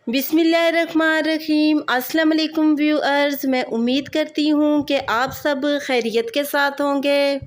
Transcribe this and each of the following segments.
बिस्मिल्लाहिर्रहमानिर्रहीम। अस्सलाम वालेकुम व्यूअर्स, मैं उम्मीद करती हूँ कि आप सब खैरियत के साथ होंगे।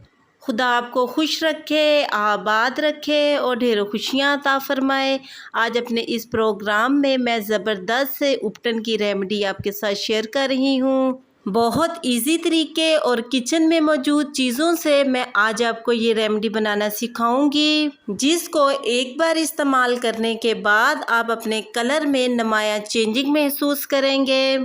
खुदा आपको खुश रखे, आबाद रखे और ढेरों खुशियाँ अता फ़रमाए। आज अपने इस प्रोग्राम में मैं ज़बरदस्त से उपटन की रेमेडी आपके साथ शेयर कर रही हूँ। बहुत इजी तरीके और किचन में मौजूद चीज़ों से मैं आज आपको ये रेमेडी बनाना सिखाऊंगी, जिसको एक बार इस्तेमाल करने के बाद आप अपने कलर में नुमाया चेंजिंग महसूस करेंगे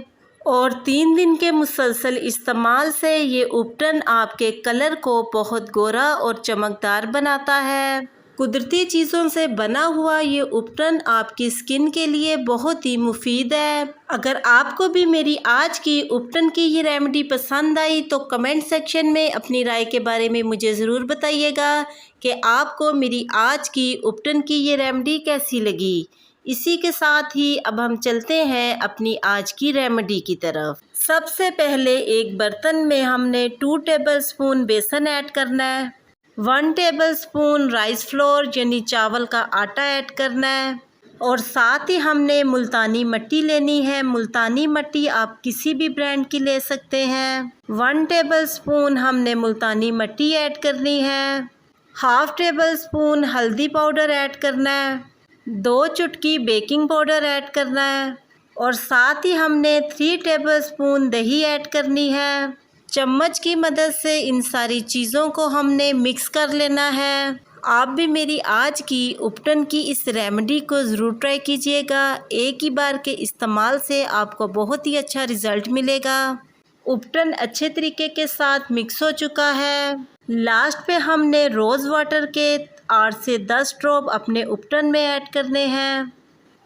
और 3 दिन के मुसलसल इस्तेमाल से ये उपटन आपके कलर को बहुत गोरा और चमकदार बनाता है। कुदरती चीज़ों से बना हुआ ये उपटन आपकी स्किन के लिए बहुत ही मुफीद है। अगर आपको भी मेरी आज की उपटन की ये रेमेडी पसंद आई तो कमेंट सेक्शन में अपनी राय के बारे में मुझे ज़रूर बताइएगा कि आपको मेरी आज की उपटन की ये रेमेडी कैसी लगी। इसी के साथ ही अब हम चलते हैं अपनी आज की रेमेडी की तरफ। सबसे पहले एक बर्तन में हमने 2 टेबलस्पून बेसन ऐड करना है, 1 टेबलस्पून राइस फ्लोर यानी चावल का आटा ऐड करना है और साथ ही हमने मुल्तानी मिट्टी लेनी है। मुल्तानी मिट्टी आप किसी भी ब्रांड की ले सकते हैं। 1 टेबलस्पून हमने मुल्तानी मिट्टी ऐड करनी है। हाफ टेबलस्पून हल्दी पाउडर ऐड करना है, 2 चुटकी बेकिंग पाउडर ऐड करना है और साथ ही हमने 3 टेबलस्पून दही ऐड करनी है। चम्मच की मदद से इन सारी चीज़ों को हमने मिक्स कर लेना है। आप भी मेरी आज की उपटन की इस रेमेडी को ज़रूर ट्राई कीजिएगा। एक ही बार के इस्तेमाल से आपको बहुत ही अच्छा रिज़ल्ट मिलेगा। उपटन अच्छे तरीके के साथ मिक्स हो चुका है। लास्ट पे हमने रोज़ वाटर के 8 से 10 ड्रॉप अपने उपटन में ऐड करने हैं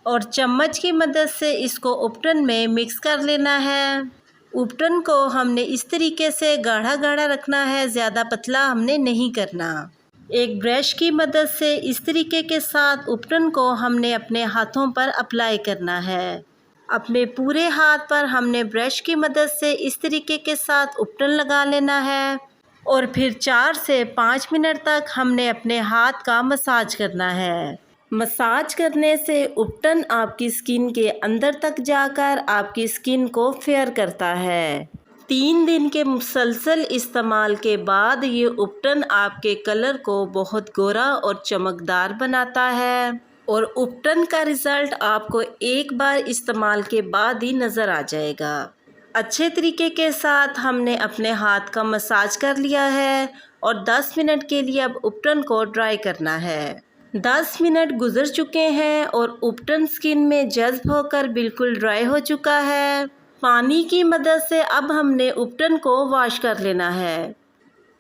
और चम्मच की मदद से इसको उपटन में मिक्स कर लेना है। उपटन को हमने इस तरीके से गाढ़ा गाढ़ा रखना है, ज़्यादा पतला हमने नहीं करना। एक ब्रश की मदद से इस तरीके के साथ उपटन को हमने अपने हाथों पर अप्लाई करना है। अपने पूरे हाथ पर हमने ब्रश की मदद से इस तरीके के साथ उपटन लगा लेना है और फिर 4 से 5 मिनट तक हमने अपने हाथ का मसाज करना है। मसाज करने से उपटन आपकी स्किन के अंदर तक जाकर आपकी स्किन को फेयर करता है। 3 दिन के मुसलसल इस्तेमाल के बाद ये उपटन आपके कलर को बहुत गोरा और चमकदार बनाता है और उपटन का रिज़ल्ट आपको एक बार इस्तेमाल के बाद ही नज़र आ जाएगा। अच्छे तरीके के साथ हमने अपने हाथ का मसाज कर लिया है और 10 मिनट के लिए अब उपटन को ड्राई करना है। 10 मिनट गुजर चुके हैं और उपटन स्किन में जज्ब होकर बिल्कुल ड्राई हो चुका है। पानी की मदद से अब हमने उपटन को वॉश कर लेना है।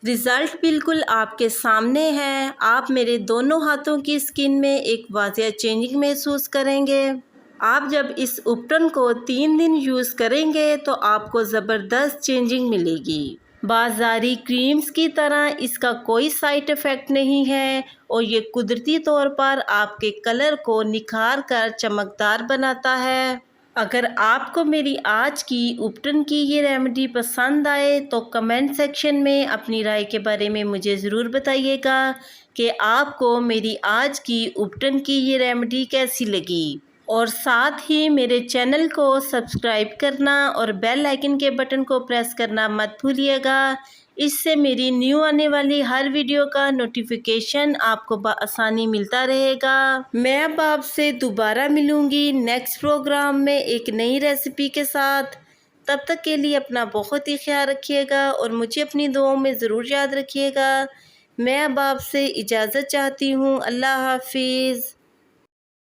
रिज़ल्ट बिल्कुल आपके सामने है। आप मेरे दोनों हाथों की स्किन में एक वाज़िह चेंजिंग महसूस करेंगे। आप जब इस उपटन को 3 दिन यूज़ करेंगे तो आपको ज़बरदस्त चेंजिंग मिलेगी। बाज़ारी क्रीम्स की तरह इसका कोई साइड इफ़ेक्ट नहीं है और ये कुदरती तौर पर आपके कलर को निखार कर चमकदार बनाता है। अगर आपको मेरी आज की उपटन की ये रेमेडी पसंद आए तो कमेंट सेक्शन में अपनी राय के बारे में मुझे ज़रूर बताइएगा कि आपको मेरी आज की उपटन की ये रेमेडी कैसी लगी और साथ ही मेरे चैनल को सब्सक्राइब करना और बेल आइकन के बटन को प्रेस करना मत भूलिएगा। इससे मेरी न्यू आने वाली हर वीडियो का नोटिफिकेशन आपको बआसानी मिलता रहेगा। मैं अब आपसे दोबारा मिलूँगी नेक्स्ट प्रोग्राम में एक नई रेसिपी के साथ। तब तक के लिए अपना बहुत ही ख्याल रखिएगा और मुझे अपनी दुआओं में ज़रूर याद रखिएगा। मैं अब आपसे इजाज़त चाहती हूँ। अल्लाह हाफिज़।